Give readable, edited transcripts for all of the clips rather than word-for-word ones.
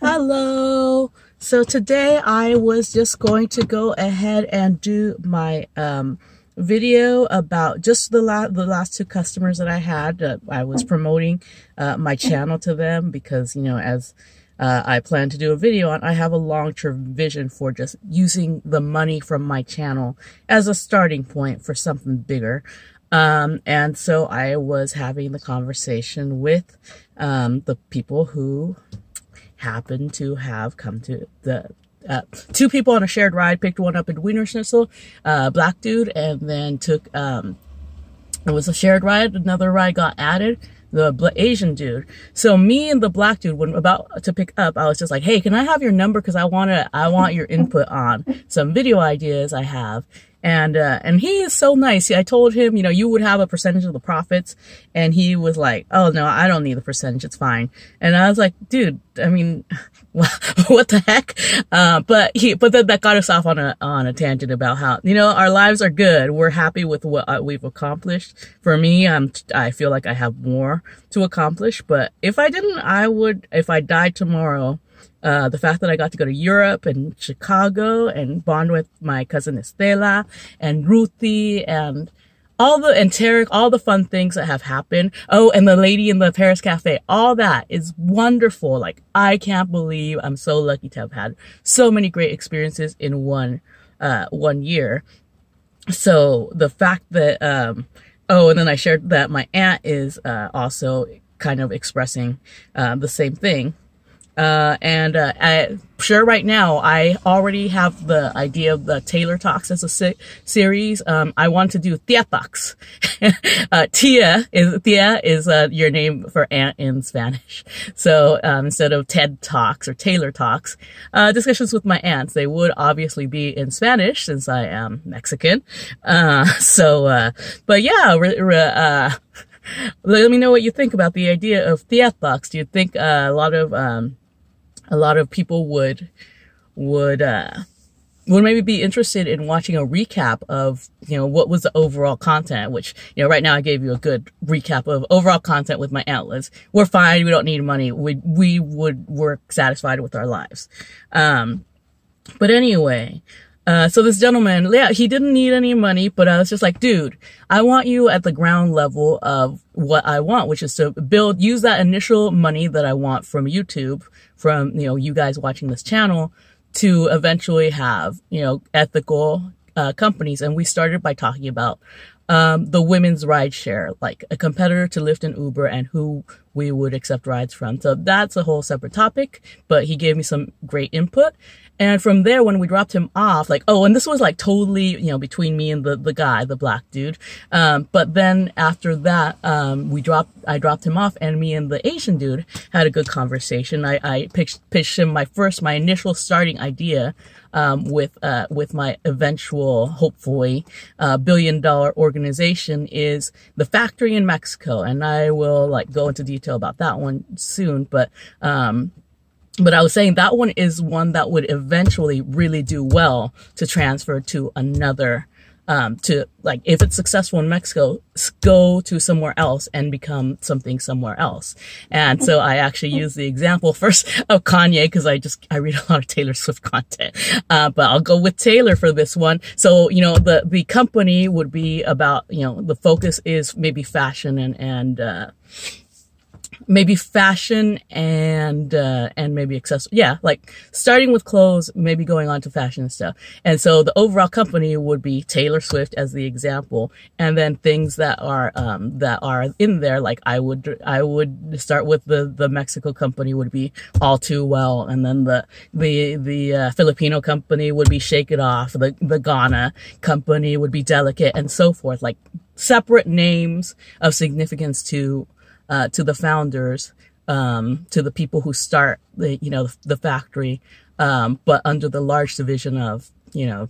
Hello. So today I was just going to go ahead and do my video about just the last two customers that I had. I was promoting my channel to them because, you know, as I plan to do a video on, I have a long-term vision for just using the money from my channel as a starting point for something bigger. And so I was having the conversation with the people who happen to have come to the two people on a shared ride. Picked one up in Wiener Schnitzel, black dude, and then took it was a shared ride. Another ride got added, the Asian dude. So me and the black dude, when about to pick up, I was just like, hey, can I have your number, because I want your input on some video ideas I have. And he is so nice. I told him, you know, you would have a percentage of the profits. And he was like, oh no, I don't need the percentage. It's fine. And I was like, dude, I mean, what the heck? But then that got us off on a tangent about how, you know, our lives are good. We're happy with what we've accomplished. For me, I feel like I have more to accomplish, but if I didn't, if I died tomorrow, the fact that I got to go to Europe and Chicago and bond with my cousin Estela and Ruthie and Tarek, all the fun things that have happened. Oh, and the lady in the Paris Cafe, all that is wonderful. Like, I can't believe I'm so lucky to have had so many great experiences in one year. So the fact that, oh, and then I shared that my aunt is, also kind of expressing, the same thing. I'm sure right now I already have the idea of the Taylor Talks as a series. I want to do Tia Talks. Tia is your name for aunt in Spanish. So instead of TED Talks or Taylor Talks, discussions with my aunts, they would obviously be in Spanish since I am Mexican. But yeah, let me know what you think about the idea of Tia Talks. Do you think a lot of people would maybe be interested in watching a recap of, you know, what was the overall content, which, you know, right now I gave you a good recap of overall content with my antlers. We're fine. We don't need money. We're satisfied with our lives. But anyway, so this gentleman, yeah, he didn't need any money, but I was just like, dude, I want you at the ground level of what I want, which is to use that initial money that I want from YouTube, from, you know, you guys watching this channel, to eventually have, you know, ethical, companies. And we started by talking about, the women's ride share, like a competitor to Lyft and Uber, and who we would accept rides from. So that's a whole separate topic, but he gave me some great input. And from there, when we dropped him off, like, oh, and this was like totally, you know, between me and the guy, the black dude. But then after that, I dropped him off, and me and the Asian dude had a good conversation. I pitched him my initial starting idea, with my eventual, hopefully, $1 billion organization, is the factory in Mexico. And I will like go into detail about that one soon, but I was saying that one is one that would eventually really do well to transfer to another, to, like, if it's successful in Mexico, go to somewhere else and become something somewhere else. And so I actually use the example first of Kanye, because I read a lot of Taylor Swift content. But I'll go with Taylor for this one. So, you know, the company would be about, you know, the focus is maybe fashion and maybe fashion and maybe accessories. Yeah, like starting with clothes, maybe going on to fashion and stuff. And so the overall company would be Taylor Swift as the example. And then things that are in there, like I would start with the Mexico company would be All Too Well. And then the Filipino company would be Shake It Off. The Ghana company would be Delicate, and so forth. Like separate names of significance to the founders, to the people who start the factory, but under the large division of, you know,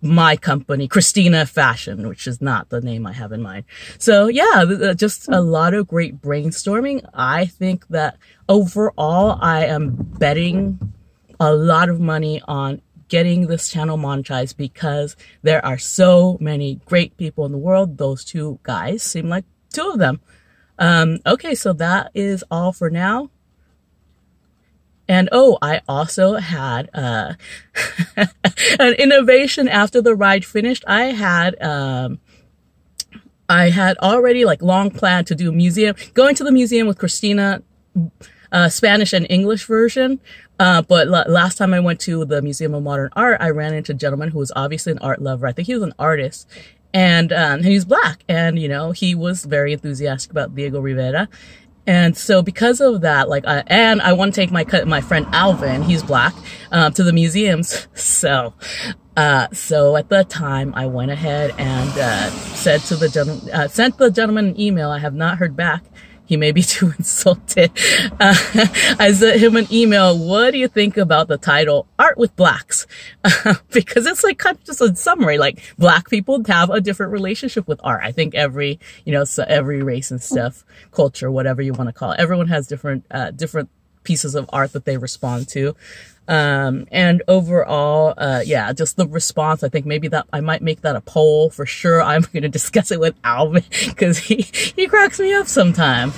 my company, Christina Fashion, which is not the name I have in mind. So yeah, just a lot of great brainstorming. I think that overall, I am betting a lot of money on getting this channel monetized, because there are so many great people in the world. Those two guys seem like two of them. Okay, so that is all for now. And And oh, I also had an innovation after the ride finished. I had already like long planned to do going to the museum with Christina, Spanish and English version. But last time I went to the Museum of Modern Art, I ran into a gentleman who was obviously an art lover. I think he was an artist, and he's Black, and you know, he was very enthusiastic about Diego Rivera. And so because of that, like, and I want to take my friend Alvin, he's Black, to the museums. So at the time I went ahead and, sent the gentleman an email. I have not heard back. He may be too insulted. I sent him an email. What do you think about the title Art with Blacks? Because it's like kind of just a summary, like Black people have a different relationship with art. I think every race and stuff, culture, whatever you want to call it, everyone has different pieces of art that they respond to. And overall, yeah, just the response, I think maybe that I might make that a poll for sure. I'm going to discuss it with Alvin because he cracks me up sometime.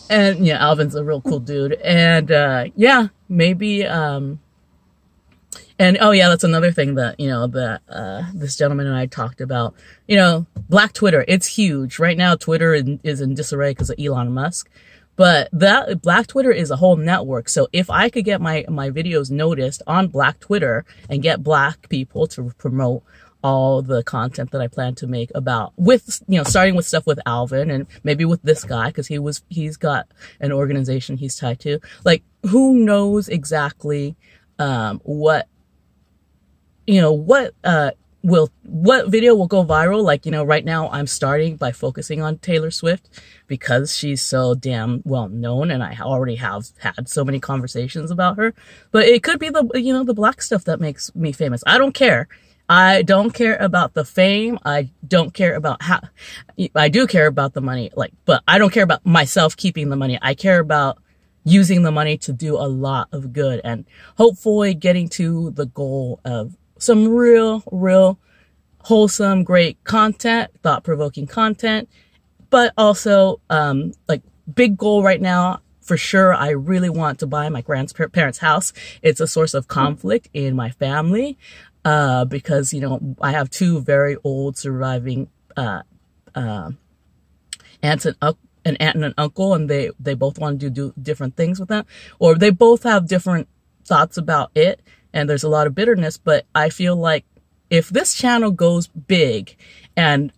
And yeah, Alvin's a real cool dude. And, yeah, maybe, and oh yeah, that's another thing that, you know, that, this gentleman and I talked about, you know, Black Twitter. It's huge right now. Twitter is in disarray because of Elon Musk. But that Black Twitter is a whole network. So if I could get my videos noticed on Black Twitter and get Black people to promote all the content that I plan to make starting with stuff with Alvin and maybe with this guy, because he's got an organization he's tied to. Like, who knows exactly, what video will go viral. Like, you know, right now I'm starting by focusing on Taylor Swift because she's so damn well known and I already have had so many conversations about her. But it could be the Black stuff that makes me famous. I don't care. I don't care about the fame. I don't care about I do care about the money, but I don't care about myself keeping the money. I care about using the money to do a lot of good and hopefully getting to the goal of some real wholesome, great content, thought-provoking content, but also, like, big goal right now, for sure, I really want to buy my grandparents' house. It's a source of conflict in my family, because, you know, I have two very old surviving, aunts and an aunt and an uncle, and they both want to do different things with them, or they both have different thoughts about it, and there's a lot of bitterness. But I feel like if this channel goes big and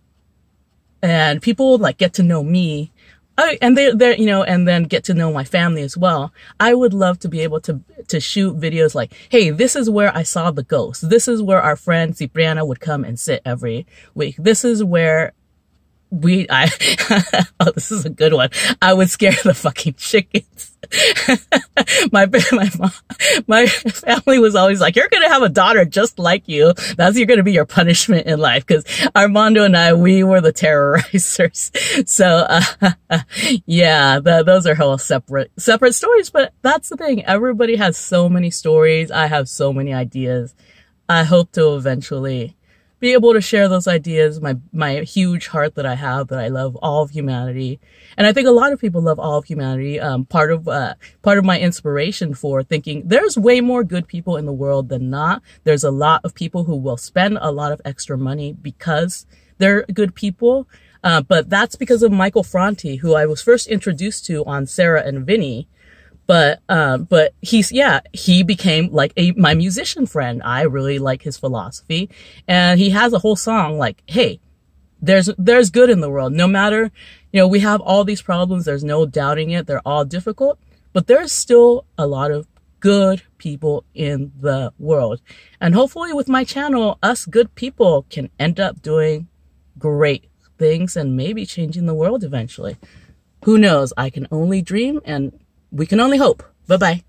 people like get to know me, and they're you know, and then get to know my family as well, I would love to be able to shoot videos like, hey, this is where I saw the ghost. This is where our friend Cipriana would come and sit every week. This is where oh, this is a good one. I would scare the fucking chickens. My family was always like, you're going to have a daughter just like you. You're going to be your punishment in life. Cause Armando and I, we were the terrorizers. So, yeah, those are whole separate stories. But that's the thing. Everybody has so many stories. I have so many ideas. I hope to eventually be able to share those ideas, my huge heart that I have, that I love all of humanity. And I think a lot of people love all of humanity. Part of my inspiration for thinking there's way more good people in the world than not. There's a lot of people who will spend a lot of extra money because they're good people. But that's because of Michael Franti, who I was first introduced to on Sarah and Vinny. But he became like my musician friend. I really like his philosophy, and he has a whole song like, hey, there's good in the world. No matter, you know, we have all these problems. There's no doubting it. They're all difficult, but there's still a lot of good people in the world. And hopefully with my channel, us good people can end up doing great things and maybe changing the world eventually. Who knows? I can only dream, and we can only hope. Bye-bye.